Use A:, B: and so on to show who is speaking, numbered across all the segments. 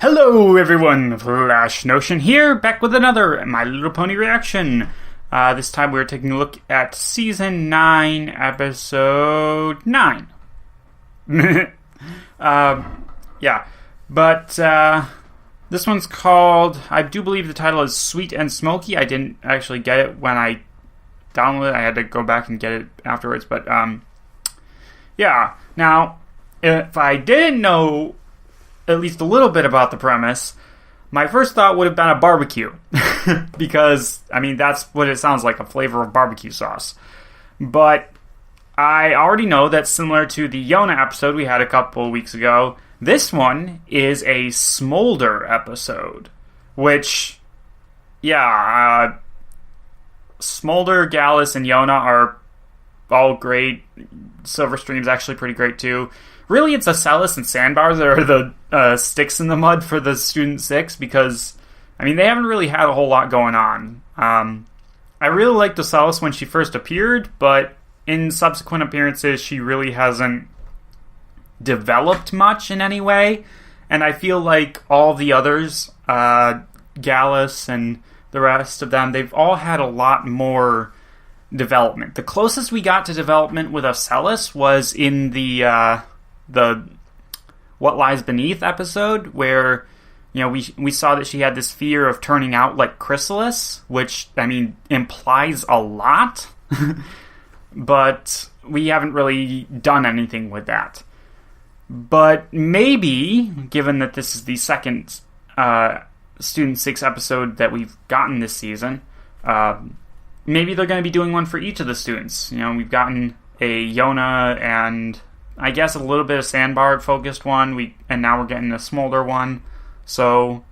A: Hello everyone, Flash Notion here, back with another My Little Pony reaction. This time we're taking a look at Season 9, Episode 9. This one's called, I do believe the title is Sweet and Smokey. I didn't actually get it when I downloaded it. I had to go back and get it afterwards, but Now, if I didn't know at least a little bit about the premise, my first thought would have been a barbecue. Because, I mean, that's what it sounds like, a flavor of barbecue sauce. But I already know that similar to the Yona episode we had a couple weeks ago, this one is a Smolder episode. Which, Smolder, Gallus, and Yona are all great. Silverstream's actually pretty great too. Really, it's Acellus and Sandbar that are the sticks in the mud for the Student 6, because, I mean, they haven't really had a whole lot going on. I really liked Acellus when she first appeared, but in subsequent appearances, she really hasn't developed much in any way. And I feel like all the others, Gallus and the rest of them, they've all had a lot more development. The closest we got to development with Acellus was in the What Lies Beneath episode, where, you know, we saw that she had this fear of turning out like Chrysalis, which, I mean, implies a lot, but we haven't really done anything with that. But maybe, given that this is the second Student 6 episode that we've gotten this season, maybe they're going to be doing one for each of the students. You know, we've gotten a Yona and I guess a little bit of Sandbar focused one, and now we're getting a Smolder one. So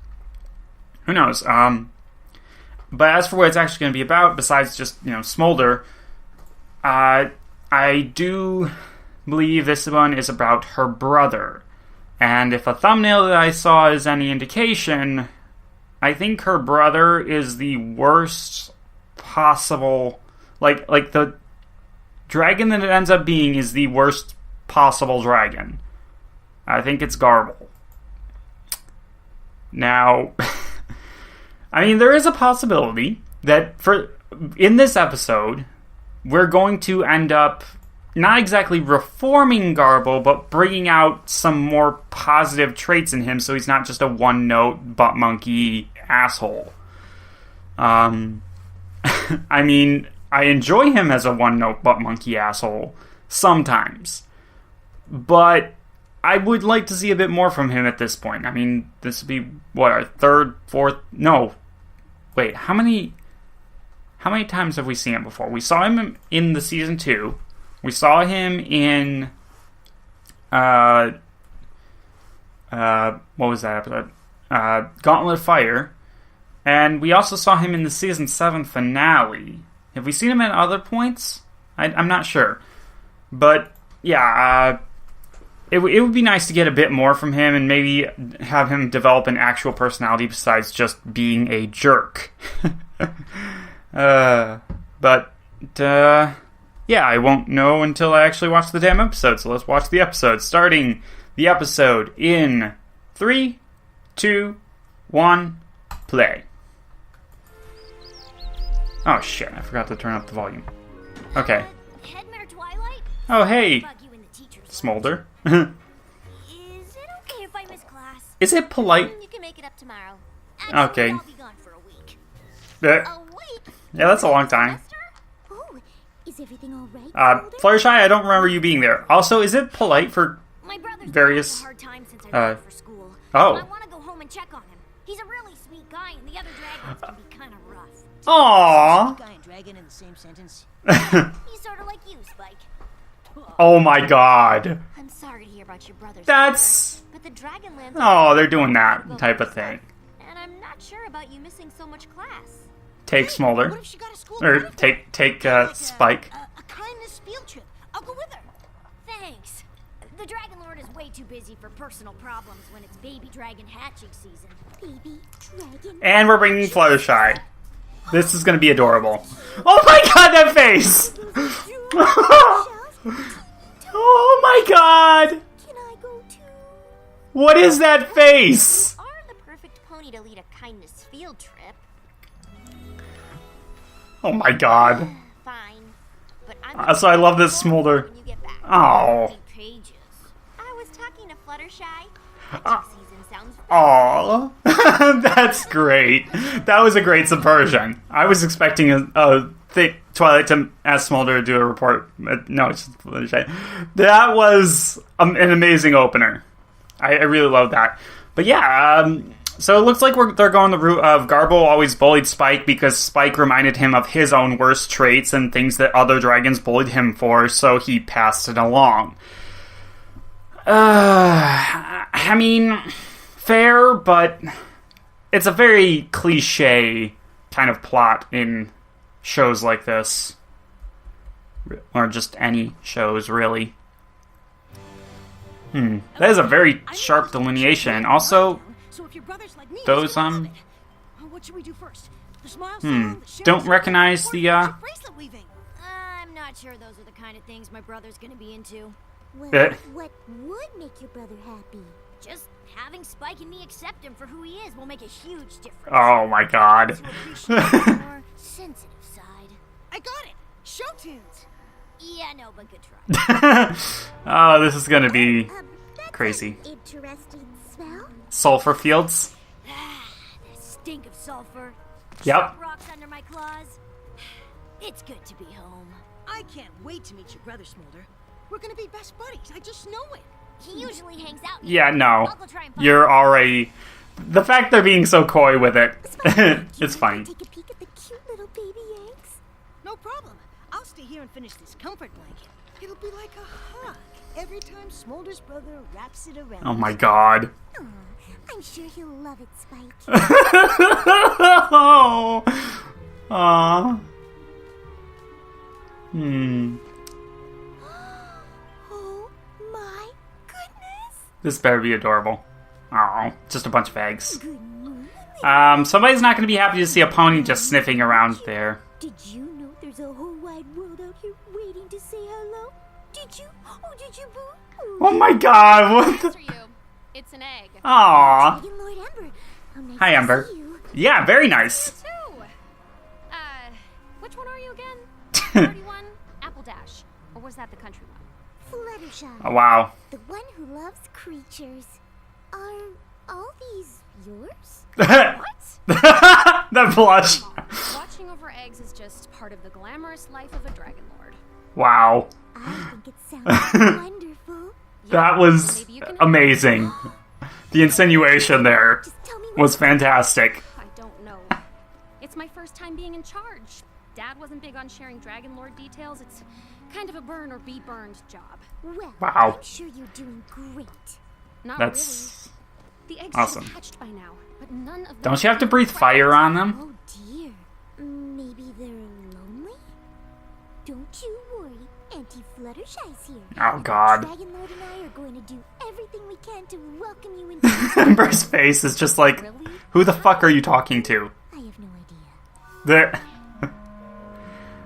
A: who knows? But as for what it's actually going to be about, besides just, you know, Smolder, I do believe this one is about her brother. And if a thumbnail that I saw is any indication, I think her brother is the worst possible, like the dragon that it ends up being is the worst possible dragon. I think it's Garble. Now, I mean, there is a possibility that in this episode, we're going to end up not exactly reforming Garble, but bringing out some more positive traits in him, so he's not just a one-note butt monkey asshole. I mean, I enjoy him as a one-note butt monkey asshole sometimes, but I would like to see a bit more from him at this point. I mean, this would be, what, our third, fourth... No. Wait, how many times have we seen him before? We saw him in the Season 2. We saw him in... what was that episode? Gauntlet of Fire. And we also saw him in the Season 7 finale. Have we seen him at other points? I'm not sure. But, yeah, it would be nice to get a bit more from him and maybe have him develop an actual personality besides just being a jerk. Yeah, I won't know until I actually watch the damn episode, so let's watch the episode. Starting the episode in 3, 2, 1, play. Oh shit, I forgot to turn up the volume. Okay. Oh hey, Smolder.
B: Is it okay if I miss class?
A: Is it polite?
B: You can make it up tomorrow.
A: Okay.
B: I'll be gone for a week.
A: A week? Yeah, that's a long time.
B: Oh, is everything all right?
A: Fluttershy, I don't remember you being there. Also, is it polite for various...
B: a hard time since I left for school.
A: Oh.
B: I want to go home and check on him. He's a really sweet guy, and the other dragons can be kind of rough.
A: Aww.
C: Guy and dragon in the same sentence.
B: He's sort of like you, Spike.
A: Oh my god.
B: I'm sorry to hear about your brother's
A: That's...
B: but the Dragonlands...
A: Oh, they're doing that type of thing.
B: And I'm not sure about you missing so much class.
A: Take Smolder.
C: What if she got a school
A: Or
C: trip?
A: take Spike.
C: A kindness field trip. I'll go with her.
B: Thanks. The Dragon Lord is way too busy for personal problems when it's baby dragon hatching season. Baby dragon...
A: And we're bringing Fluttershy. This is gonna be adorable. Oh my god, that face! Oh my god!
B: Can I go too?
A: What is that face?
B: Are
A: Oh my god.
B: Fine. But I'm
A: So I love this Smolder.
B: when you get back.
A: Oh.
B: Pages. I was talking to Fluttershy. Hatching season sounds
A: Oh. That's great. That was a great subversion. I was expecting a thick Twilight to ask Smolder to do a report. But no, it's just Fluttershy. That was an amazing opener. I really love that. But yeah, so it looks like they're going the route of Garbo always bullied Spike because Spike reminded him of his own worst traits and things that other dragons bullied him for, so he passed it along. I mean, fair, but it's a very cliche kind of plot in shows like this. Or just any shows, really. That is a very sharp delineation. Also,
C: So if your brother's like me,
A: those,
C: what should we do first? The smile salon, the sheriff's
A: don't
C: office,
A: recognize
C: or
A: the,
C: magic bracelet weaving?
B: I'm not sure those are the kind of things my brother's gonna be into.
D: Well,
A: Eh.
D: what would make your brother happy?
B: Just having Spike and me accept him for who he is will make a huge difference.
A: Oh my god.
B: To appreciate his more sensitive side.
C: I got it! Show tunes!
B: Yeah, no, but good try.
A: Oh, this is gonna be
D: That's
A: crazy.
D: an interesting smell.
A: Sulfur fields?
B: The stink of sulfur.
A: Yep.
B: Rocks under my claws. It's good to be home.
C: I can't wait to meet your brother, Smolder. We're gonna be best buddies. I just know it.
B: He usually hangs out.
A: Yeah, no.
B: I'll go try and find
A: You're already... The fact they're being so coy with it, it's funny.
D: Take a peek at the cute little baby eggs.
C: No problem. I'll stay here and finish this comfort blanket. It'll be like a hug every time Smolder's brother wraps it around.
A: Oh my god.
D: Aw, I'm sure he'll love it, Spike.
A: Oh. Aw.
D: Oh my goodness!
A: This better be adorable. Oh, just a bunch of eggs.
D: Good morning.
A: Somebody's not going to be happy to see a pony just sniffing around there.
D: Did you know there's a whole wide world out here waiting to say hello? Did you? Oh, did you, boo?
A: Oh my god, what the...
E: Answer you. It's an egg.
A: Aw.
D: Dragon Lord Ember. How nice
A: Hi,
D: to
A: Ember.
D: see you.
A: Yeah, very nice.
E: Two. Which one are you again? 31? Apple Dash. Or was that the country one?
D: Fluttershy,
A: Oh, wow.
D: the one who loves creatures. Are all these yours?
A: That blush.
E: Watching over eggs is just part of the glamorous life of a dragon lord.
A: Wow.
D: I think it sounds wonderful.
A: That was
E: Maybe you can help.
A: amazing. The insinuation there
D: Just tell me
A: was fantastic.
E: I don't know. It's my first time being in charge. Dad wasn't big on sharing dragon lord details. It's kind of a burn or be burned job.
D: Well,
A: Wow.
D: I'm sure you're doing great.
E: Not
A: That's
E: really. The eggs
A: awesome.
E: should have hatched by now, but none of them.
A: Don't you have to breathe fire on them?
D: Oh dear. Maybe they're lonely? Don't you worry. Auntie Fluttershy's here.
A: Oh god.
D: Dragon Lord and I are going to do everything we can to welcome you into
A: Ember's face is just like,
E: Really?
A: who the fuck are you talking to?
D: I have no idea.
A: There.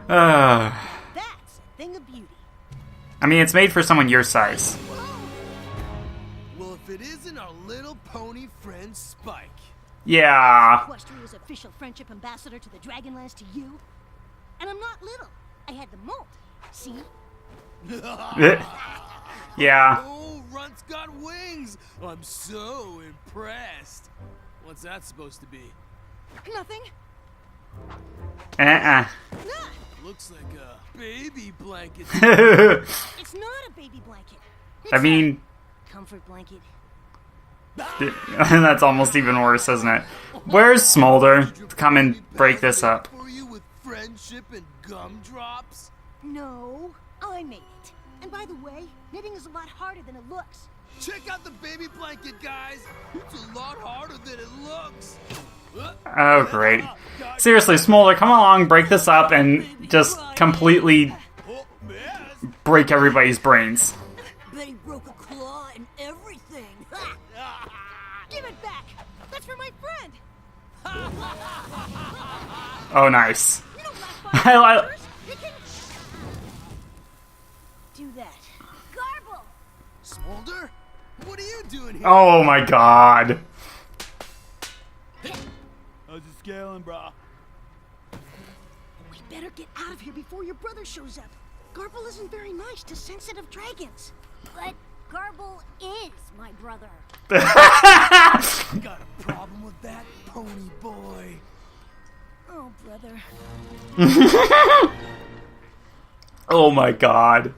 C: That's a thing of beauty.
A: I mean, it's made for someone your size.
F: Well, if it isn't our little pony friend Spike.
A: Yeah.
C: Equestria's official friendship ambassador to the Dragonlance to you. And I'm not little. I had the molt. See?
A: Yeah.
F: Oh, Runt's got wings! I'm so impressed. What's that supposed to be?
C: Nothing.
A: Uh-uh.
C: Nah.
F: Looks like a baby blanket.
C: It's not a baby blanket. It's
A: I mean,
C: a comfort blanket.
A: that's almost even worse, isn't it? Where's Smolder to come and break this up?
F: For you with friendship and gumdrops?
C: No, I made it. And by the way, knitting is a lot harder than it looks.
F: Check out the baby blanket, guys. It's a lot harder than it looks.
A: Oh, great. Seriously, Smolder, come along, break this up, and just completely
F: Oh, man.
A: break everybody's brains.
C: Betty broke a claw and everything. Give it back. That's for my friend.
A: Oh, nice.
C: You don't laugh
A: I
C: by
A: li-
C: You can do that.
B: Garble!
F: Smolder? What are you doing here?
A: Oh my god.
F: How's it scaling, brah?
C: Wait, better get out of here before your brother shows up. Garble isn't very nice to sensitive dragons.
B: But Garble is my brother.
F: Got a problem with that, pony boy?
C: Oh, brother.
A: Oh my god.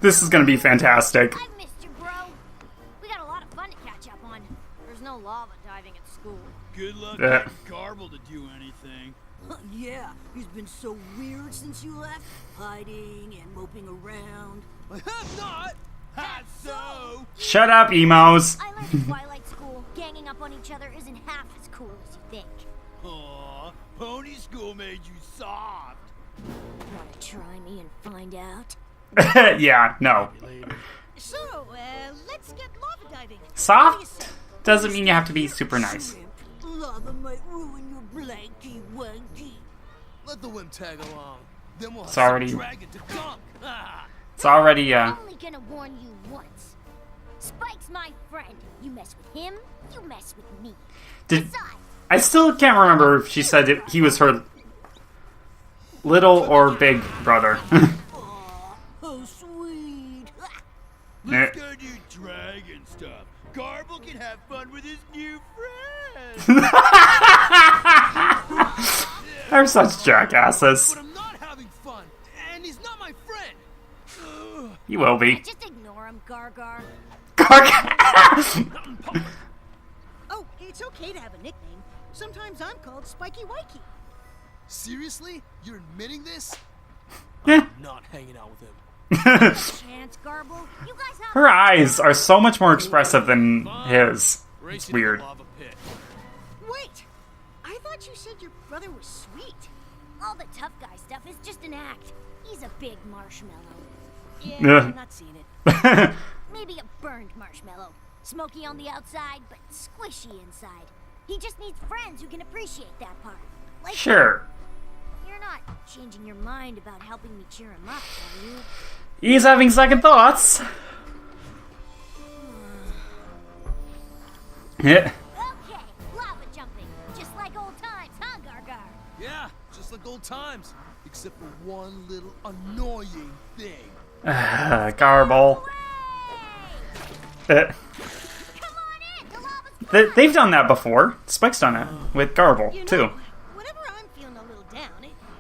A: This is gonna be fantastic.
B: I've missed you, bro. We got a lot of fun to catch up on. There's no lava diving at school.
F: Good luck
A: Yeah.
F: getting Garble to do anything.
C: Yeah, he's been so weird since you left. Hiding and moping around.
F: I have not had so.
A: Shut up, emos.
B: I learned in Twilight School, ganging up on each other isn't half as cool as you think.
F: Aw, pony school made you soft.
B: Wanna try me and find out?
A: Yeah, no.
C: So, let's get lava diving.
A: Soft doesn't mean you have to be super nice.
C: Shrimp, lava might ruin your blanky wanky.
F: Let the wimp tag along. Then we'll have
A: It's already-
F: some dragon to dunk. Ah.
A: It's already,
B: I'm only gonna warn you once. Spike's my friend. You mess with him, you mess with me.
A: did,
B: Besides,
A: I still can't remember if she said he was her little or big brother.
C: Aw, oh sweet.
F: Let's go do dragon stuff. Garble can have fun with his new friend.
A: They're such jackasses.
F: But I'm not having fun, and he's not my friend. Ugh.
A: You will be.
B: just ignore him, Gargar.
C: Oh, it's okay to have a nickname. Sometimes I'm called Spiky Wikey.
F: Seriously? You're admitting this?
A: Yeah.
F: I'm not hanging out with him.
B: Chance, Garble. You guys have
A: Her eyes are so much more expressive than his. It's
F: Racing
A: weird.
F: in the lava pit.
C: Wait, I thought you said your brother was sweet.
B: all the tough guy stuff is just an act. He's a big marshmallow.
C: Yeah,
A: Yeah.
C: I'm not seeing it.
B: Maybe a burned marshmallow. Smoky on the outside, but squishy inside. He just needs friends who can appreciate that part. Like
A: Sure.
B: You're not changing your mind about helping me cheer him up, are you?
A: He's having second thoughts. Yeah.
B: Okay, lava jumping. Just like old times, huh, Gargar?
F: Yeah, just like old times. Except for one little annoying thing.
A: Garble.
B: Come on in! The lava's
A: They've done that before. Spike's done it with Garble,
C: You know,
A: too.
C: whenever I'm feeling a little down,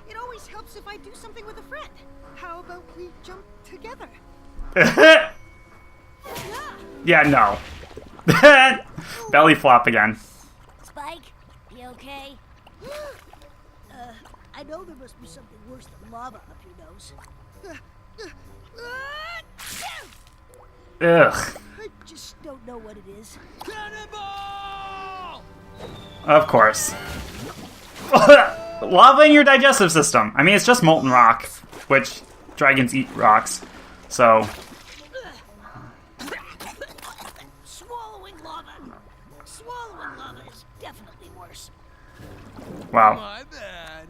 C: it always helps if I do something with a friend. How about we jump together?
A: Yeah, no. Belly flop again.
B: Spike, you okay?
C: I know there must be something worse than lava up your nose.
A: Ugh.
C: I just don't know what it is.
F: Cannonball!
A: Of course. Lava in your digestive system. I mean, it's just molten rock, which dragons eat rocks. So,
C: Swallowing lava. Swallowing lava is definitely worse.
A: wow.
F: My bad.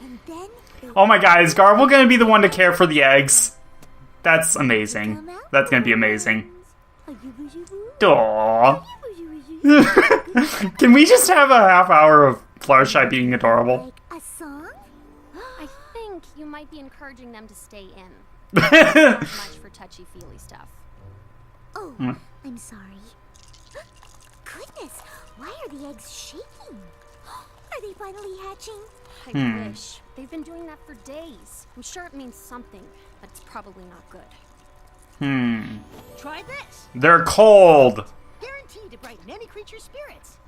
D: And then
A: Oh my god, is Garble gonna be the one to care for the eggs? That's amazing. That's gonna be amazing. Aww. Can we just have a half hour of Fluttershy being adorable?
D: like a song?
E: I think you might be encouraging them to stay in. Not much for touchy-feely stuff.
D: Oh, I'm sorry. Goodness, why are the eggs shaking? Are they finally hatching?
E: I wish. They've been doing that for days. I'm sure it means something, but it's probably not good.
C: Try this.
A: They're cold.
C: Guaranteed to brighten any creature's spirits.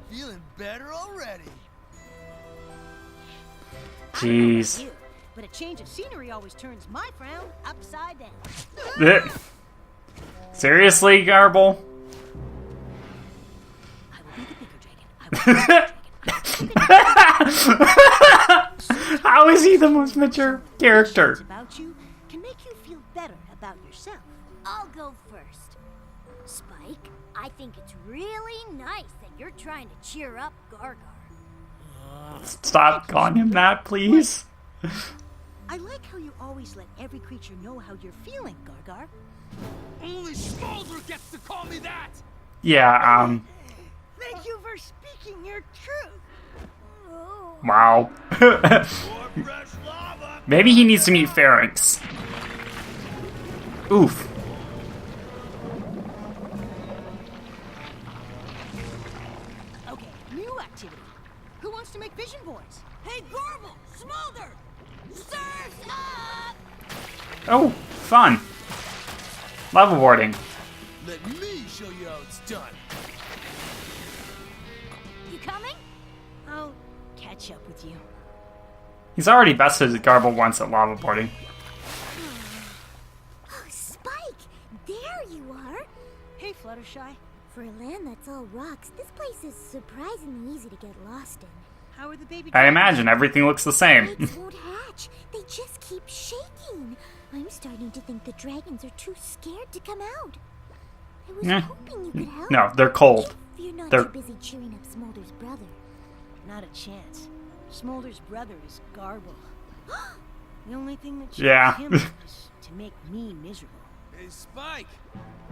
F: Feeling better already.
A: Jeez.
C: You, but a change of scenery always turns my frown upside down.
A: Seriously, Garble?
C: I will be the bigger dragon. I will be the bigger dragon.
A: How is he the most mature character?
C: About you can make you feel better about yourself.
B: I'll go first. Spike, I think it's really nice that you're trying to cheer up Gargar.
A: Stop calling him that, please.
C: I like how you always let every creature know how you're feeling, Gargar.
F: Only Smolder gets to call me that.
A: Yeah,
C: Thank you for speaking your truth.
A: Wow.
F: More fresh lava.
A: Maybe he needs to meet Pharynx. Oof.
C: Okay, new activity. Who wants to make vision boards? Hey, Garble! Smolder! Surf's up!
A: Oh, fun. Levelboarding.
F: Let me show you how it's done.
B: You coming?
C: I'll catch up with you.
A: He's already bested Garble once at lavaboarding.
D: Oh, Spike! There you are!
C: Hey, Fluttershy.
D: For a land that's all rocks, this place is surprisingly easy to get lost in.
C: How are the baby
A: I
C: dragons?
A: imagine everything looks the same.
D: Eggs won't hatch. They just keep shaking. I'm starting to think the dragons are too scared to come out. I was
A: Nah.
D: hoping you could help.
A: No, they're cold.
D: If you're not
A: They're-
D: too busy cheering up Smolder's brother.
C: Not a chance. Smolder's brother is Garble. The only thing that
A: Yeah.
C: him is to make me miserable.
F: Hey, Spike.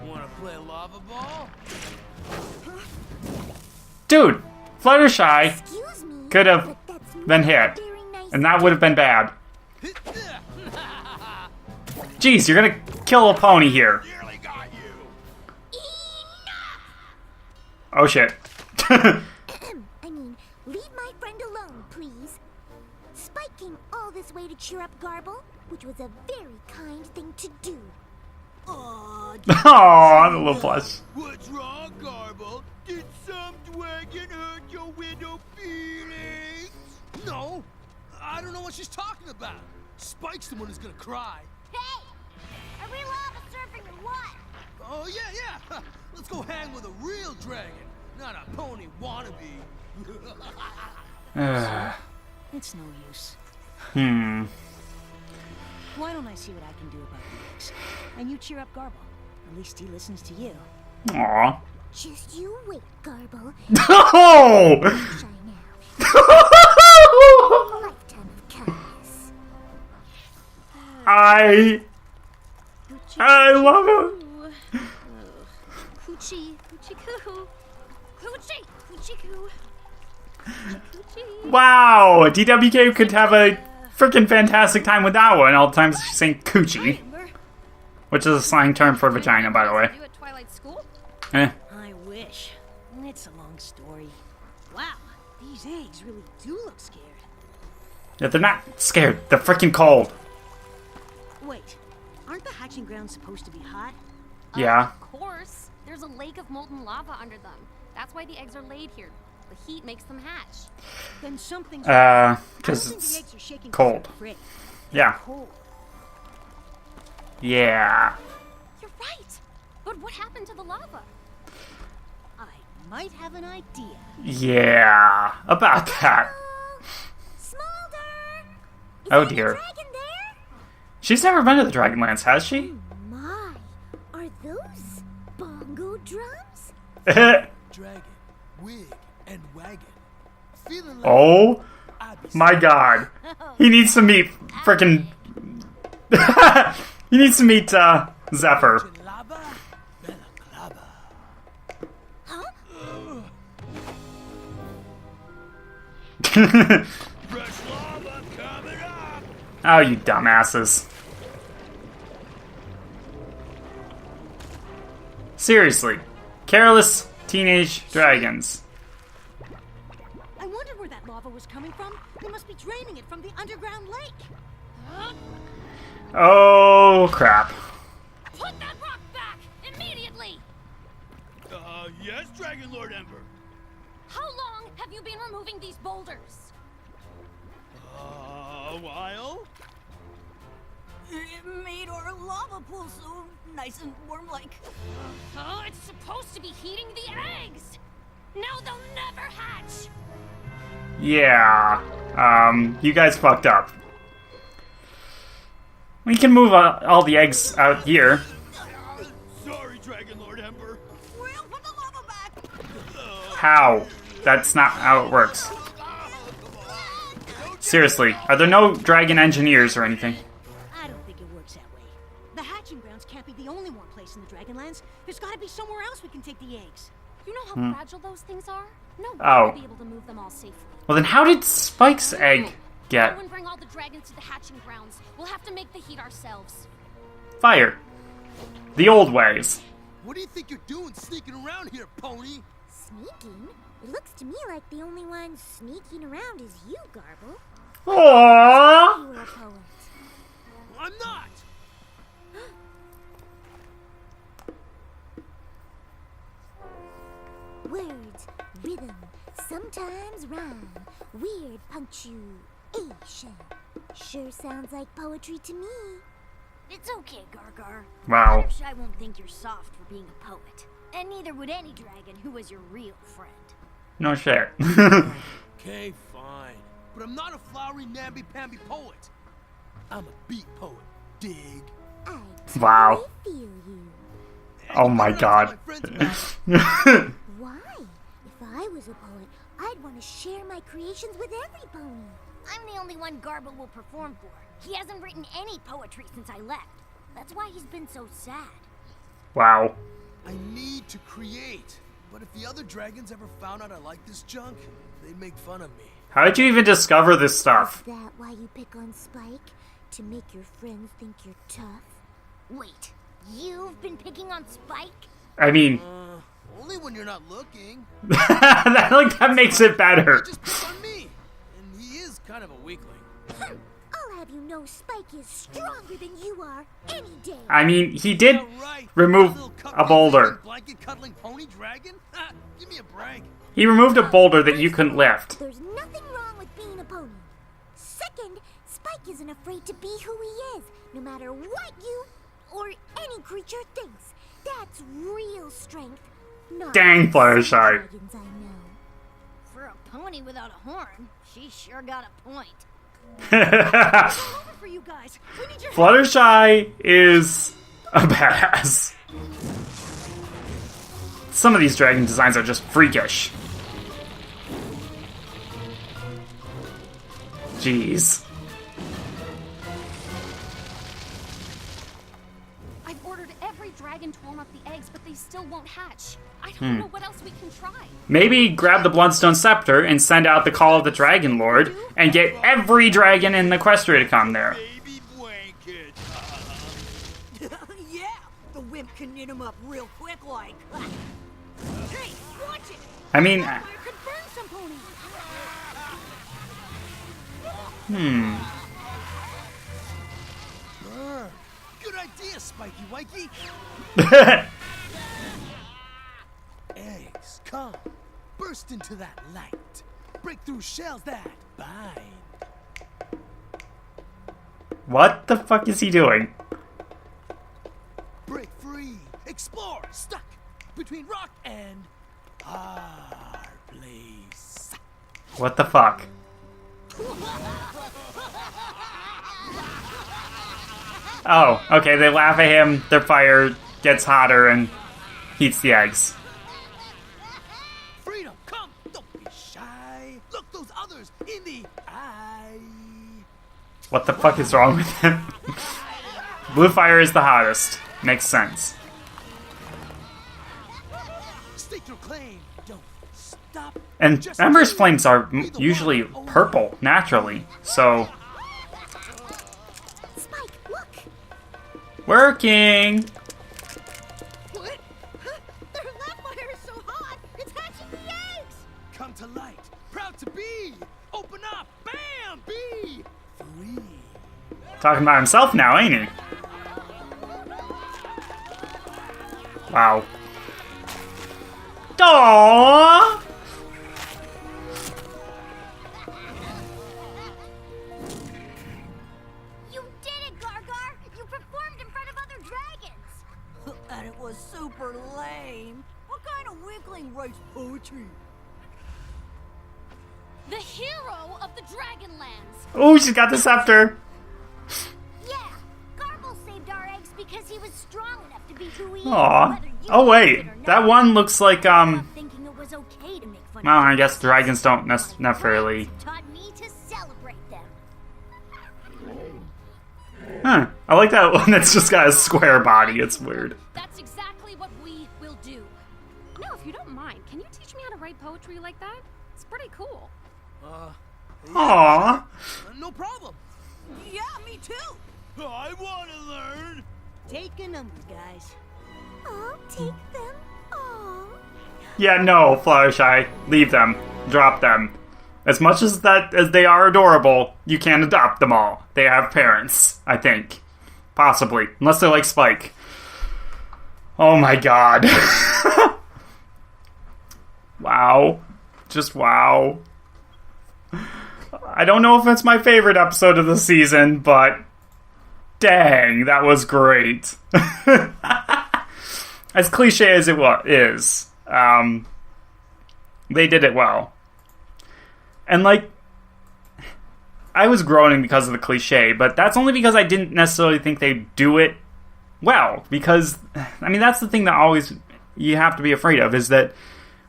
F: Wanna play lava ball?
A: Dude, Fluttershy
D: Excuse me.
A: could have
D: but that's
A: been
D: not
A: hit,
D: very nice
A: and that would have been bad.
F: Nearly
A: Jeez, you're gonna kill a pony here.
F: got you.
A: Oh shit.
D: I mean, leave my friend alone, please. Spike came all this way to cheer up Garble, which was a very kind thing to do.
C: Aw,
A: Aw, the little plush.
F: What's wrong, Garble? Did some dragon hurt your widow feelings? No, I don't know what she's talking about. Spike's the one who's gonna cry.
B: Hey! Are we lava surfing or what?
F: Oh yeah. Let's go hang with a real dragon, not a pony wannabe.
C: it's no use.
A: Hmm.
C: Why don't I see what I can do about the eggs? And you cheer up Garble. At least he listens to you.
A: Aw.
D: Just you wait, Garble.
A: No!
D: Shy now. Lifetime of kindness.
A: I love it.
E: Coochie, coochie coo. Coochie, coochie coo. Coochie.
A: Wow, DWK could have a freaking fantastic time with that one. All the times she's saying coochie, which is a slang term for vagina, by the way.
E: You at Twilight School?
A: Eh.
C: I wish. It's a long story. Wow, these eggs really do look scared.
A: Yeah, they're not scared. They're freaking cold.
C: Wait, aren't the hatching grounds supposed to be hot?
A: Yeah.
E: Of course. There's a lake of molten lava under them. That's why the eggs are laid here. The heat makes them hatch.
C: Then something's wrong. I don't
A: Because
C: think the
A: it's
C: eggs are shaking 'cause
A: cold.
C: they're afraid.
A: Yeah.
C: Cold.
A: Yeah.
E: You're right. But what happened to the lava?
C: I might have an idea.
A: Yeah. About that.
D: Smolder! Is
A: Oh
D: there a
A: dear.
D: dragon there?
A: She's never been to the Dragonlance, has she?
D: My, are those bongo drums?
F: Dragon, wig, and wagon. Feeling like
A: Oh
F: I'd be
A: my god. He needs to meet frickin' he needs to meet Zephyr.
F: watching lava, balaclava. Fresh lava coming up.
A: Oh, you dumbasses. Seriously. Careless teenage dragons.
C: I wondered where that lava was coming from. They must be draining it from the underground lake.
A: Oh, crap.
E: Put that rock back! Immediately!
F: Yes, Dragon Lord Ember.
E: How long have you been removing these boulders?
F: A while?
C: It made our lava pool so nice and warm-like.
E: Oh, it's supposed to be heating the eggs! Now they'll never hatch!
A: Yeah. You guys fucked up. We can move all the eggs out here.
F: Sorry, Dragon Lord Ember.
C: We'll put the lava back.
A: How? That's not how it works. Seriously, are there no dragon engineers or anything?
C: I don't think it works that way. The hatching grounds can't be the only one place in the Dragonlands. There's got to be somewhere else we can take the eggs.
E: You know how fragile those things are? No one
A: Oh.
E: will be able to move them all safely.
A: Well, then how did Spike's egg get
E: Go and bring all the dragons to the hatching grounds. We'll have to make the heat ourselves.
A: fire? The old ways.
F: What do you think you're doing sneaking around here, pony?
D: Sneaking? It looks to me like the only one sneaking around is you, Garble.
A: Aww.
D: You were a poet.
F: I'm not!
D: Words, rhythm, sometimes rhyme, weird punctuation. Sure sounds like poetry to me.
B: It's okay, Gargar.
A: Wow.
B: Fluttershy won't think you're soft for being a poet. And neither would any dragon who was your real friend.
A: No shit.
F: Okay, fine. But I'm not a flowery, namby-pamby poet. I'm a beat poet. Dig?
D: I
A: Wow.
D: totally feel you.
A: Oh my
F: You better not
A: god.
F: tell my friends about it.
D: Why? If I was a poet, I'd want to share my creations with every pony.
B: I'm the only one Garbo will perform for. He hasn't written any poetry since I left. That's why he's been so sad.
A: Wow.
F: I need to create. But if the other dragons ever found out I like this junk, they'd make fun of me.
A: How did you even discover this stuff?
D: Is that why you pick on Spike? To make your friends think you're tough?
B: Wait, you've been picking on Spike?
A: I mean,
F: Only when you're not looking.
A: that makes it better.
F: Just pick on me. And he is kind of a weakling.
D: I'll have you know Spike is stronger than you are any day.
A: I mean, he did
F: Yeah, right.
A: remove
F: Little
A: a
F: cupcake
A: boulder.
F: eating, blanket cuddling pony dragon? Ha, give me a break.
A: He removed a boulder that you couldn't lift.
D: There's nothing wrong with being a pony. Second, Spike isn't afraid to be who he is, no matter what you or any creature thinks. That's real strength. Not
A: Dang,
D: some
A: Fluttershy.
D: dragons I know.
B: For a pony without a horn, she sure got a point.
C: Over for you guys. We need your help.
A: Fluttershy is a badass. Some of these dragon designs are just freakish. Jeez.
E: I've ordered every dragon to warm up the eggs, but they still won't hatch. I don't know what else we can try.
A: Maybe grab the Bloodstone Scepter and send out the Call of the Dragon Lord and get every dragon in the Equestria to come there.
F: Baby blanket.
C: Yeah, the wimp can knit him up real quick like. Hey, watch it!
A: I mean,
C: I could burn some ponies.
F: Burn. Good idea, Spiky Wikey. Eggs, come. Burst into that light. Break through shells that bind.
A: what the fuck is he doing?
F: Break free. Explore. Stuck between rock and hard place.
A: What the fuck? Oh, okay, they laugh at him, their fire gets hotter and heats the eggs.
F: Freedom, come. Don't be shy. Look those others in the eye.
A: What the fuck is wrong with him? Blue fire is the hottest. Makes sense.
F: Stake your claim. Don't stop.
A: And
F: Just
A: Ember's
F: be
A: flames are
F: the
A: usually
F: one.
A: purple, naturally, so...
D: Spike, look!
A: Working!
C: What? Huh? Their left fire is so hot, it's hatching the eggs!
F: Come to light. Proud to be. Open up. Bam. Be free.
A: Talking about himself now, ain't he? Wow. Aww!
B: You did it, Gargar! You performed in front of other dragons!
C: And it was super lame. What kind of weakling writes poetry?
E: The hero of the Dragonlands.
A: Oh, she's got the scepter!
B: Yeah, Garble saved our eggs because he was strong enough to be who he is.
A: Aw.
B: whether you
A: Oh,
B: like it
A: wait.
B: or not.
A: That one looks like,
B: Not thinking it was okay to make fun
A: Well,
B: of
A: I guess dragons don't necessarily...
B: Friends taught me to celebrate them.
A: Huh. I like that one that's just got a square body. It's weird.
E: That's exactly what we will do. Now, if you don't mind, write poetry like that? It's pretty cool.
A: Aww.
F: No problem.
C: Yeah, me too.
F: I want to learn.
C: Take a number, guys.
D: I'll take them all.
A: Yeah, no, Fluttershy. Leave them. Drop them. As much as they are adorable, you can't adopt them all. They have parents, I think. Possibly. Unless they're like Spike. Oh my god. Wow. Just wow. I don't know if it's my favorite episode of the season, but dang, that was great. As cliche as it is, they did it well. And, like, I was groaning because of the cliche, but that's only because I didn't necessarily think they'd do it well. Because, I mean, that's the thing that always you have to be afraid of, is that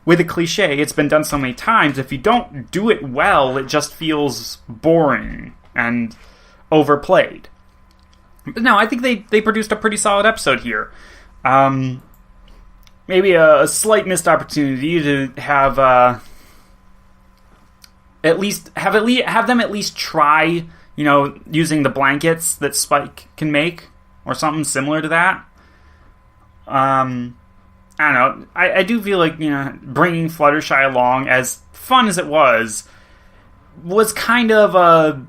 A: with a cliche, it's been done so many times, if you don't do it well, it just feels boring and overplayed. But no, I think they produced a pretty solid episode here. Maybe a slight missed opportunity to have have them at least try, using the blankets that Spike can make, or something similar to that. I don't know. I do feel like, bringing Fluttershy along, as fun as it was kind of a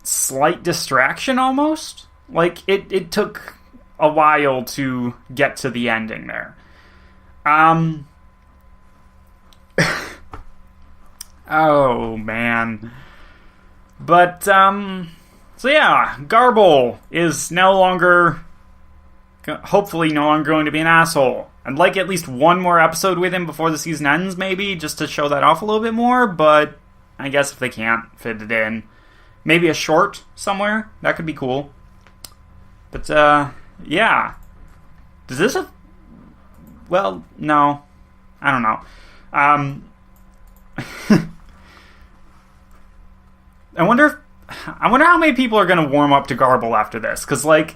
A: slight distraction almost. Like, it took a while to get to the ending there. Oh, man. But, so yeah, Garble is hopefully no longer going to be an asshole. I'd like at least one more episode with him before the season ends, maybe, just to show that off a little bit more, but I guess if they can't fit it in, maybe a short somewhere, that could be cool. But, yeah. Does this well, no. I don't know. I wonder how many people are going to warm up to Garble after this, because, like,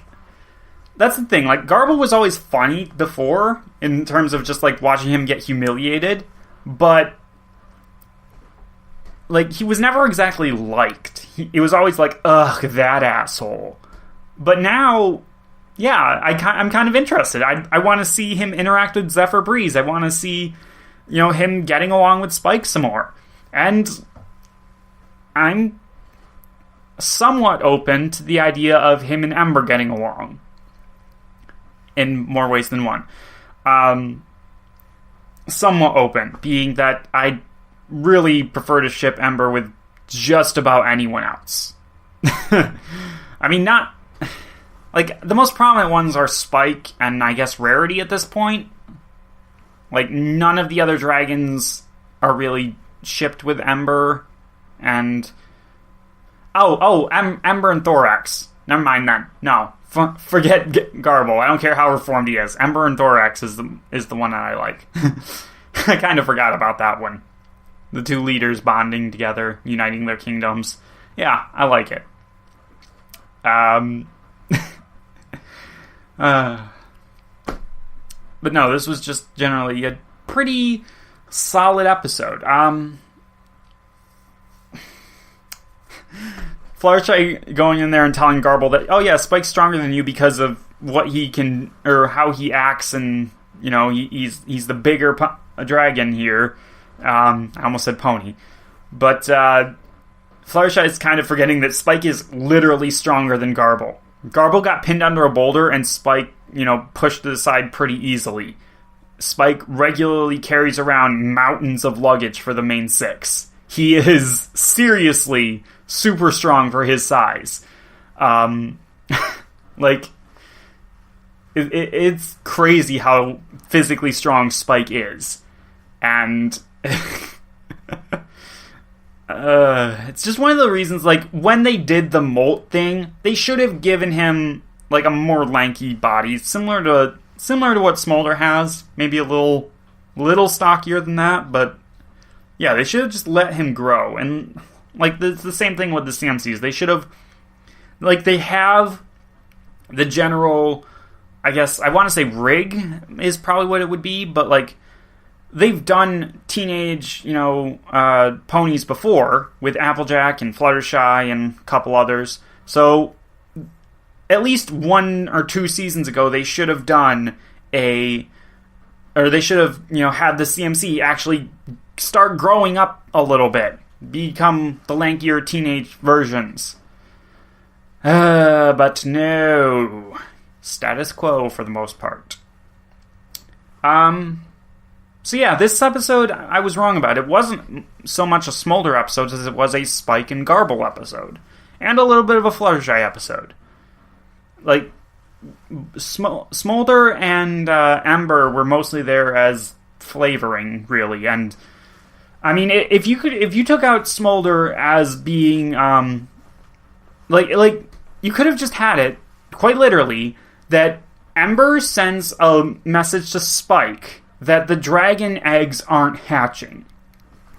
A: that's the thing, like, Garble was always funny before, in terms of just, like, watching him get humiliated, but, like, he was never exactly liked. It was always like, ugh, that asshole. But now, yeah, I'm kind of interested. I want to see him interact with Zephyr Breeze. I want to see, him getting along with Spike some more. And I'm somewhat open to the idea of him and Ember getting along. In more ways than one. Somewhat open, being that I really prefer to ship Ember with just about anyone else. I mean, not... Like, the most prominent ones are Spike and, I guess, Rarity at this point. Like, none of the other dragons are really shipped with Ember. And... Ember and Thorax. Never mind then. No. Forget Garble. I don't care how reformed he is. Ember and Thorax is the one that I like. I kind of forgot about that one. The two leaders bonding together, uniting their kingdoms. Yeah, I like it. But no, this was just generally a pretty solid episode. Fluttershy going in there and telling Garble that, oh yeah, Spike's stronger than you because of what he can, or how he acts, and, he's the bigger dragon here. I almost said pony. But, Fluttershy is kind of forgetting that Spike is literally stronger than Garble. Garble got pinned under a boulder, and Spike, pushed to the side pretty easily. Spike regularly carries around mountains of luggage for the main six. He is seriously super strong for his size. Like, it's crazy how physically strong Spike is. And it's just one of the reasons, like, when they did the molt thing, they should have given him, like, a more lanky body, similar to what Smolder has, maybe a little stockier than that, but yeah, they should have just let him grow. And, like, it's the same thing with the CMCs. They should have, like, they have the general, I guess, I want to say rig is probably what it would be, but, like, they've done teenage, ponies before with Applejack and Fluttershy and a couple others. So at least 1 or 2 seasons ago, they should have done had the CMC actually start growing up a little bit, become the lankier teenage versions. But no. Status quo for the most part. So yeah, this episode, I was wrong about. It wasn't so much a Smolder episode as it was a Spike and Garble episode. And a little bit of a Fluttershy episode. Like, Smolder and Ember were mostly there as flavoring, really. And, I mean, if you took out Smolder as being, you could have just had it, quite literally, that Ember sends a message to Spike that the dragon eggs aren't hatching.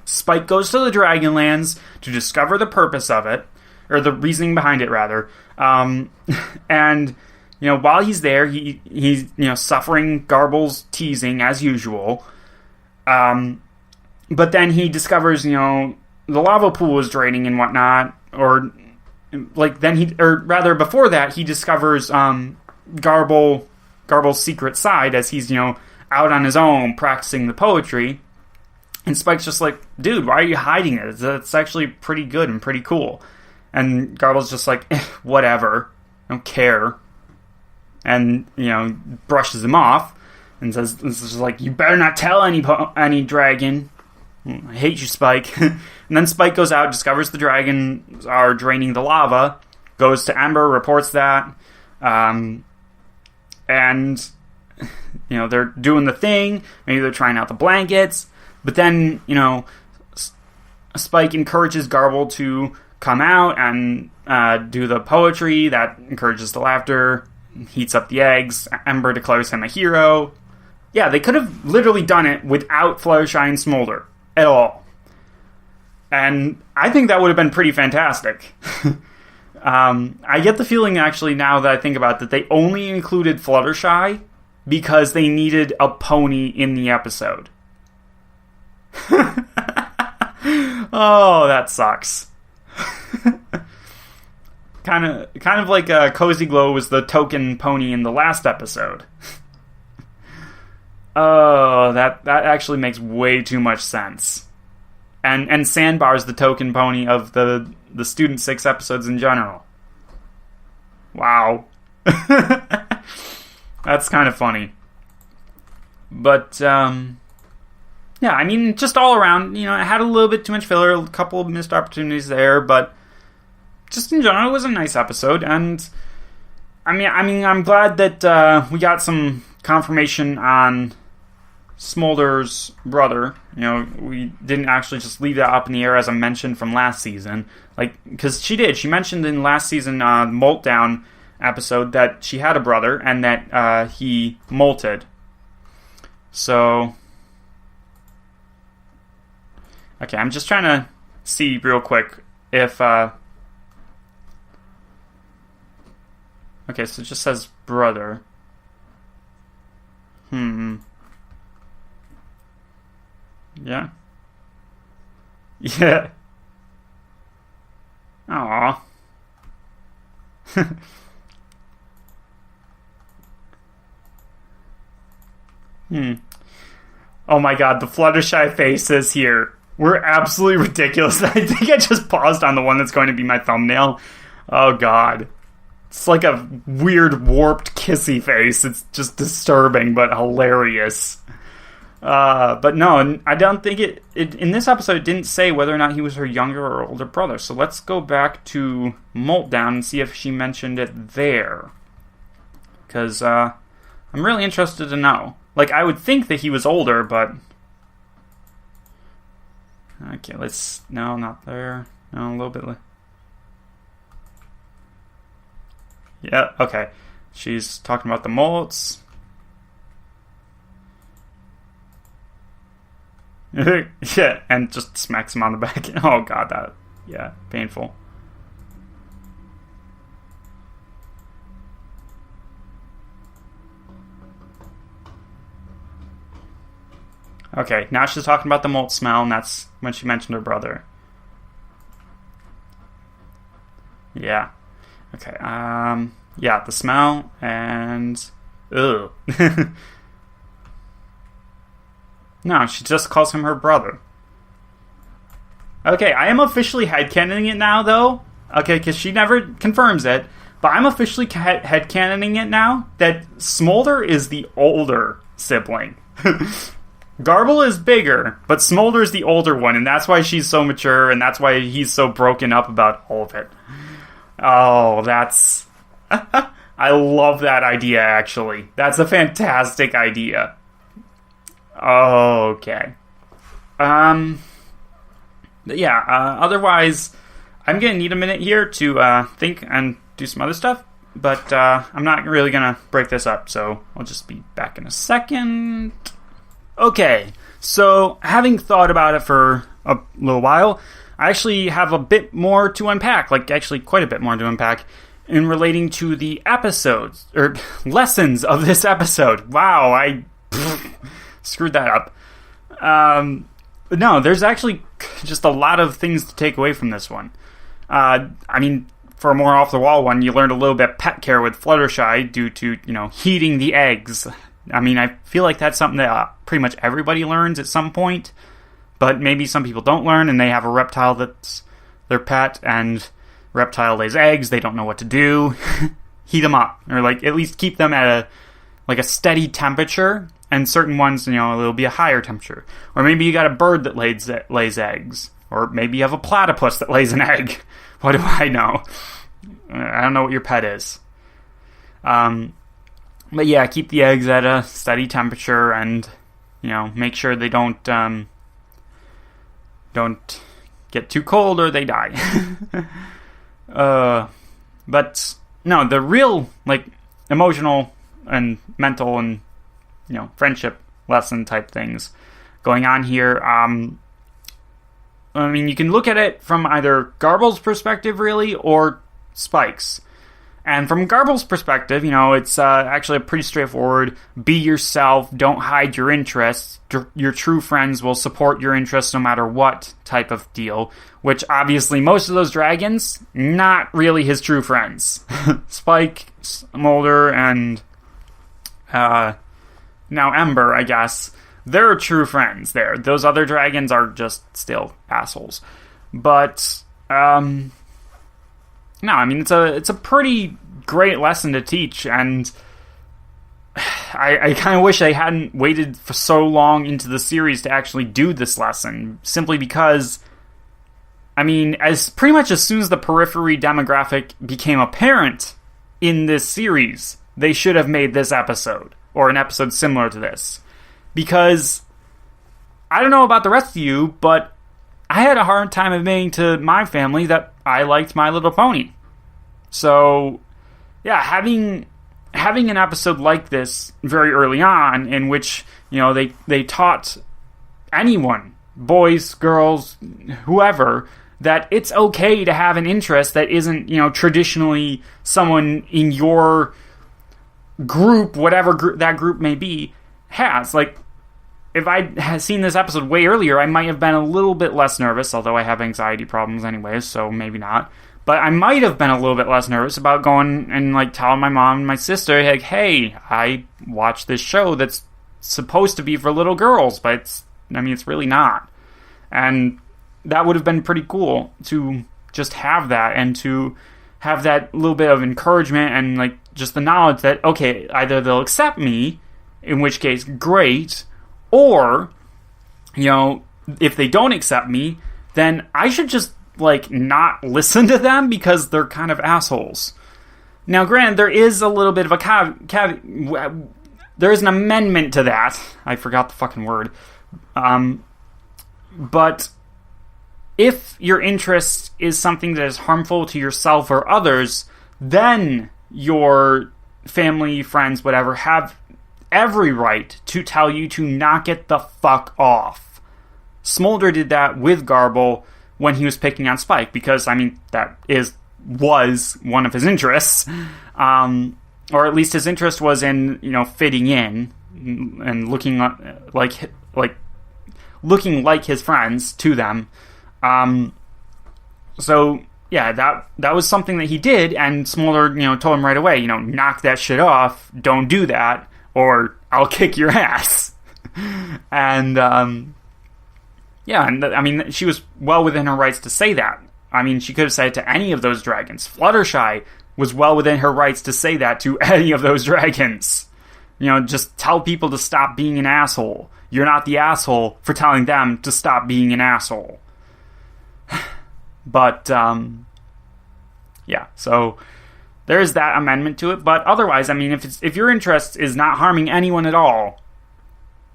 A: Spike goes to the Dragonlands to discover the purpose of it, or the reasoning behind it, rather. And, while he's there, he's suffering Garble's teasing, as usual. But then he discovers, the lava pool is draining and whatnot, or before that, he discovers, Garble's secret side as he's, out on his own practicing the poetry. And Spike's just like, dude, why are you hiding it? It's actually pretty good and pretty cool. And Garble's just like, whatever, I don't care. And, brushes him off and says, this is like, you better not tell any dragon. I hate you, Spike. And then Spike goes out, discovers the dragons are draining the lava, goes to Ember, reports that, and, they're doing the thing. Maybe they're trying out the blankets. But then, Spike encourages Garble to come out and do the poetry. That encourages the laughter, heats up the eggs. Ember declares him a hero. Yeah, they could have literally done it without Fluttershy and Smolder at all. And I think that would have been pretty fantastic. I get the feeling, actually, now that I think about it, that they only included Fluttershy because they needed a pony in the episode. Oh, that sucks. kind of like Cozy Glow was the token pony in the last episode. Oh, that actually makes way too much sense. And Sandbar's the token pony of the Student 6 episodes in general. Wow. That's kind of funny. But, yeah, I mean, just all around, it had a little bit too much filler, a couple of missed opportunities there, but just in general, it was a nice episode, and I mean, I'm glad that we got some confirmation on Smolder's brother. We didn't actually just leave that up in the air as a mention from last season, because she mentioned in last season Moltdown episode that she had a brother and that he molted. So, okay, I'm just trying to see real quick if okay, so it just says brother. Yeah. Yeah. Aww. Oh my god, the Fluttershy faces here were absolutely ridiculous. I think I just paused on the one that's going to be my thumbnail. Oh god. It's like a weird, warped, kissy face. It's just disturbing, but hilarious. But no, I don't think it in this episode, it didn't say whether or not he was her younger or older brother. So let's go back to Moltdown and see if she mentioned it there. Because, I'm really interested to know. I would think that he was older, but... Okay, no, not there. No, a little bit... Yeah, okay. She's talking about the molts. Yeah, and just smacks him on the back. Oh god, yeah, painful. Okay, now she's talking about the malt smell, and that's when she mentioned her brother. Yeah. Okay, yeah, the smell, and... Ugh. No, she just calls him her brother. Okay, I am officially headcanoning it now, though. Okay, because she never confirms it. But I'm officially headcanoning it now that Smolder is the older sibling. Garble is bigger, but Smolder is the older one, and that's why she's so mature, and that's why he's so broken up about all of it. Oh, that's... I love that idea, actually. That's a fantastic idea. Okay. Yeah, otherwise, I'm gonna need a minute here to think and do some other stuff, but I'm not really gonna break this up, so I'll just be back in a second. Okay, so having thought about it for a little while, I actually have a bit more to unpack, like actually quite a bit more to unpack, in relating to the episodes, or lessons of this episode. Wow, I screwed that up. No, there's actually just a lot of things to take away from this one. I mean, for a more off-the-wall one, you learned a little bit pet care with Fluttershy due to, heating the eggs. I mean, I feel like that's something that pretty much everybody learns at some point, but maybe some people don't learn, and they have a reptile that's their pet, and reptile lays eggs, they don't know what to do. Heat them up, or at least keep them at a steady temperature, and certain ones, it'll be a higher temperature. Or maybe you got a bird that lays eggs, or maybe you have a platypus that lays an egg. What do I know? I don't know what your pet is. But yeah, keep the eggs at a steady temperature, and make sure they don't get too cold or they die. But no, the real emotional and mental and friendship lesson type things going on here. I mean, you can look at it from either Garble's perspective, really, or Spike's. And from Garble's perspective, it's actually a pretty straightforward, be yourself, don't hide your interests, your true friends will support your interests no matter what type of deal, which obviously most of those dragons, not really his true friends. Spike, Smolder, and now Ember, I guess, they're true friends there. Those other dragons are just still assholes. But, no, I mean, it's a pretty great lesson to teach, and I kind of wish I hadn't waited for so long into the series to actually do this lesson, simply because, I mean, pretty much as soon as the periphery demographic became apparent in this series, they should have made this episode, or an episode similar to this. Because, I don't know about the rest of you, but I had a hard time admitting to my family that I liked My Little Pony. So, yeah, having an episode like this very early on, in which, they taught anyone, boys, girls, whoever, that it's okay to have an interest that isn't, traditionally someone in your group, whatever that group may be, has. If I had seen this episode way earlier, I might have been a little bit less nervous, although I have anxiety problems anyway, so maybe not. But I might have been a little bit less nervous about going and, telling my mom and my sister, hey, I watched this show that's supposed to be for little girls, but it's really not. And that would have been pretty cool to just have that, and to have that little bit of encouragement and, just the knowledge that, okay, either they'll accept me, in which case, great, or, if they don't accept me, then I should just, not listen to them because they're kind of assholes. Now, granted, there is a little bit of a there is an amendment to that. I forgot the fucking word. But if your interest is something that is harmful to yourself or others, then your family, friends, whatever, have every right to tell you to knock it the fuck off. Smolder did that with Garble when he was picking on Spike, because, that was one of his interests. Or at least his interest was in, fitting in and looking like looking like his friends to them. So yeah, that was something that he did, and Smolder, told him right away, knock that shit off, don't do that, or I'll kick your ass. And yeah, and I mean, she was well within her rights to say that. I mean, she could have said it to any of those dragons. Fluttershy was well within her rights to say that to any of those dragons. Just tell people to stop being an asshole. You're not the asshole for telling them to stop being an asshole. But, yeah, so there's that amendment to it. But otherwise, I mean, if your interest is not harming anyone at all,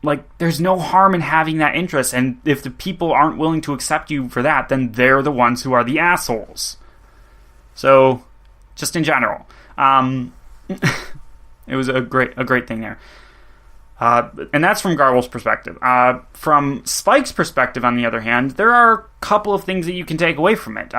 A: like, there's no harm in having that interest. And if the people aren't willing to accept you for that, then they're the ones who are the assholes. So, just in general. It was a great thing there. And that's from Garble's perspective. From Spike's perspective, on the other hand, there are a couple of things that you can take away from it.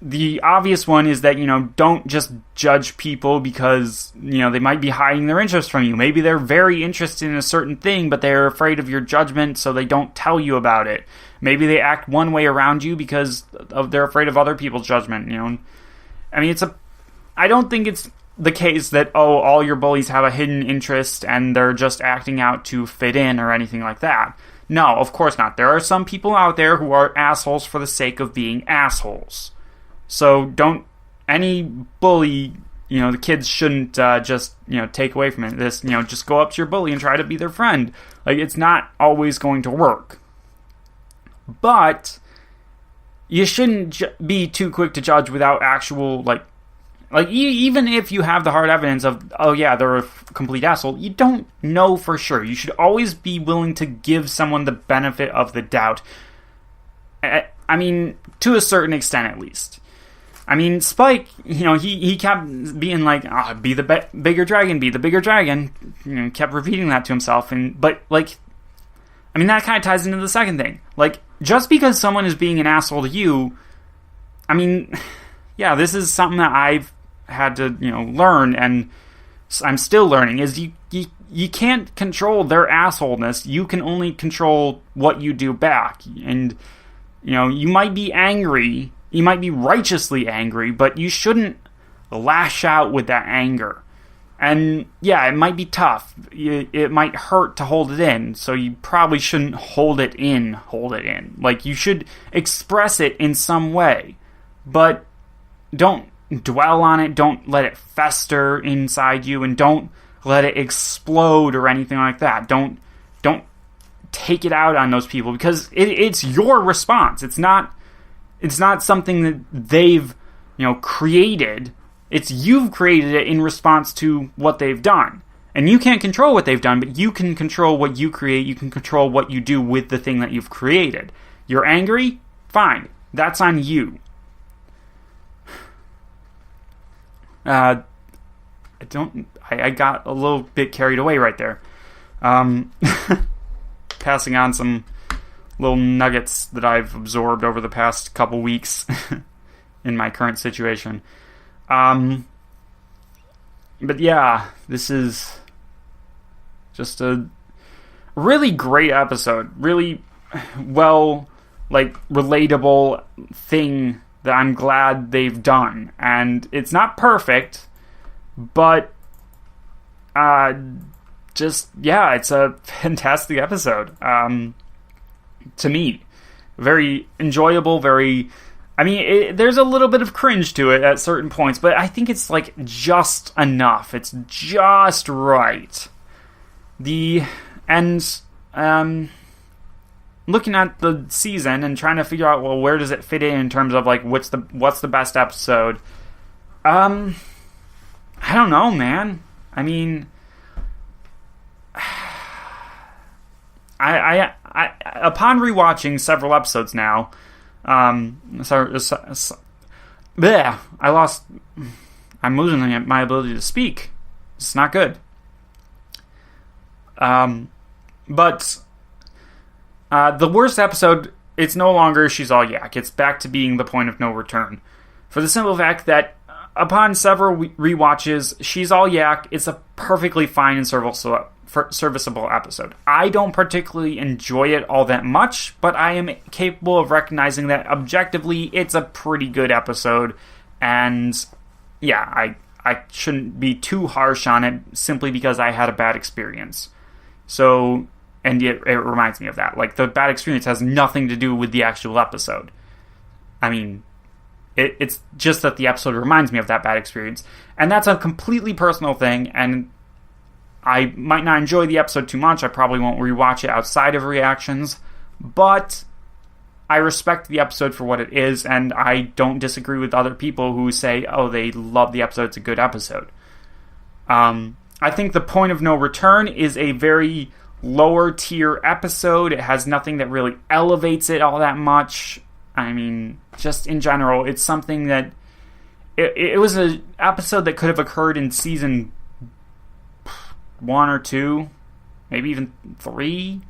A: The obvious one is that, don't just judge people because, they might be hiding their interest from you. Maybe they're very interested in a certain thing, but they're afraid of your judgment, so they don't tell you about it. Maybe they act one way around you because they're afraid of other people's judgment, I mean, I don't think it's the case that, all your bullies have a hidden interest and they're just acting out to fit in or anything like that. No, of course not. There are some people out there who are assholes for the sake of being assholes. So any bully, the kids shouldn't just, take away from it. Just go up to your bully and try to be their friend. Like, it's not always going to work. But you shouldn't be too quick to judge without actual, even if you have the hard evidence of, they're a complete asshole, you don't know for sure. You should always be willing to give someone the benefit of the doubt. I mean, to a certain extent at least. I mean, Spike, he kept being like, be the bigger dragon, be the bigger dragon. Kept repeating that to himself. But that kind of ties into the second thing. Like, just because someone is being an asshole to you, I mean, yeah, this is something that I've had to learn, and I'm still learning, is you can't control their assholeness. You can only control what you do back. And you might be angry, you might be righteously angry, but you shouldn't lash out with that anger. And yeah, it might be tough, it might hurt to hold it in, so you probably shouldn't hold it in. Like, you should express it in some way, but don't dwell on it, don't let it fester inside you, and don't let it explode or anything like that. Don't take it out on those people, because it's your response. It's not something that they've created. It's you've created it in response to what they've done. And you can't control what they've done, but you can control what you create. You can control what you do with the thing that you've created. You're angry? Fine. That's on you. I got a little bit carried away right there. Passing on some little nuggets that I've absorbed over the past couple weeks in my current situation. But yeah, this is just a really great episode. Really well, relatable thing that I'm glad they've done. And it's not perfect, but it's a fantastic episode. To me, very enjoyable, there's a little bit of cringe to it at certain points, but I think it's just enough. It's just right. Looking at the season and trying to figure out, well, where does it fit in terms of what's the best episode? I don't know, man. I mean, I upon rewatching several episodes now, I'm losing my ability to speak. It's not good. But the worst episode, it's no longer She's All Yak. It's back to being the point of no return. For the simple fact that upon several rewatches, She's All Yak, it's a perfectly fine and serviceable episode. I don't particularly enjoy it all that much, but I am capable of recognizing that objectively it's a pretty good episode, and yeah, I shouldn't be too harsh on it simply because I had a bad experience. So, and it reminds me of that. Like, the bad experience has nothing to do with the actual episode. I mean, it's just that the episode reminds me of that bad experience. And that's a completely personal thing, and I might not enjoy the episode too much. I probably won't rewatch it outside of reactions, but I respect the episode for what it is, and I don't disagree with other people who say, oh, they love the episode, it's a good episode. I think The Point of No Return is a very lower tier episode. It has nothing that really elevates it all that much. I mean, just in general, it's something that it was an episode that could have occurred in season 1 or 2, maybe even 3,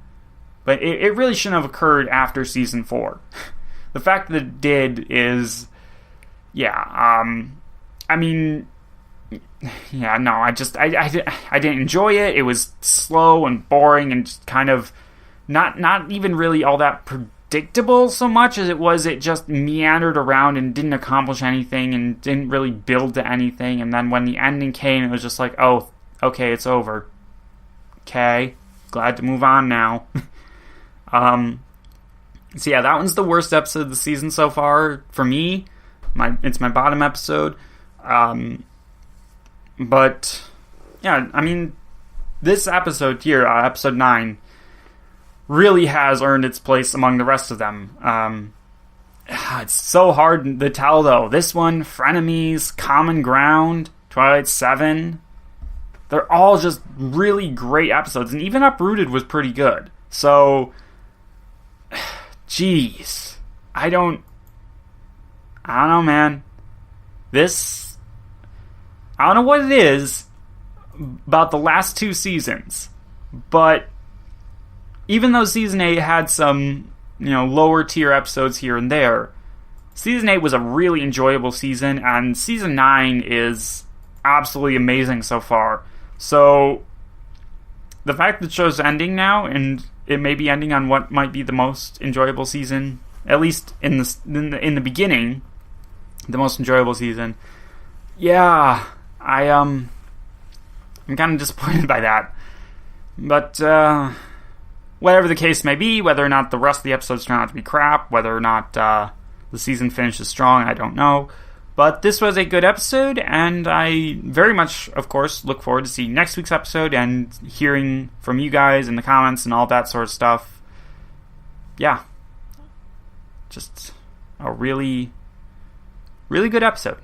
A: but it really shouldn't have occurred after season 4. The fact that it did is, yeah, I mean, yeah, no, I didn't enjoy it. It was slow and boring and just kind of not even really all that predictable so much as it just meandered around and didn't accomplish anything and didn't really build to anything. And then when the ending came, it was just like, oh, okay, it's over. Okay, glad to move on now. So yeah, that one's the worst episode of the season so far for me. It's my bottom episode. But yeah, I mean, this episode here, episode 9, really has earned its place among the rest of them. It's so hard to tell, though. This one, Frenemies, Common Ground, Twilight 7, they're all just really great episodes, and even Uprooted was pretty good. So, jeez, I don't know, man. I don't know what it is about the last 2 seasons, but even though season 8 had some, lower tier episodes here and there, season 8 was a really enjoyable season, and season 9 is absolutely amazing so far. So, the fact that the show's ending now, and it may be ending on what might be the most enjoyable season, at least in the beginning, the most enjoyable season, yeah, I'm kind of disappointed by that. But, whatever the case may be, whether or not the rest of the episodes turn out to be crap, whether or not the season finishes strong, I don't know. But this was a good episode, and I very much, of course, look forward to seeing next week's episode and hearing from you guys in the comments and all that sort of stuff. Yeah. Just a really, really good episode.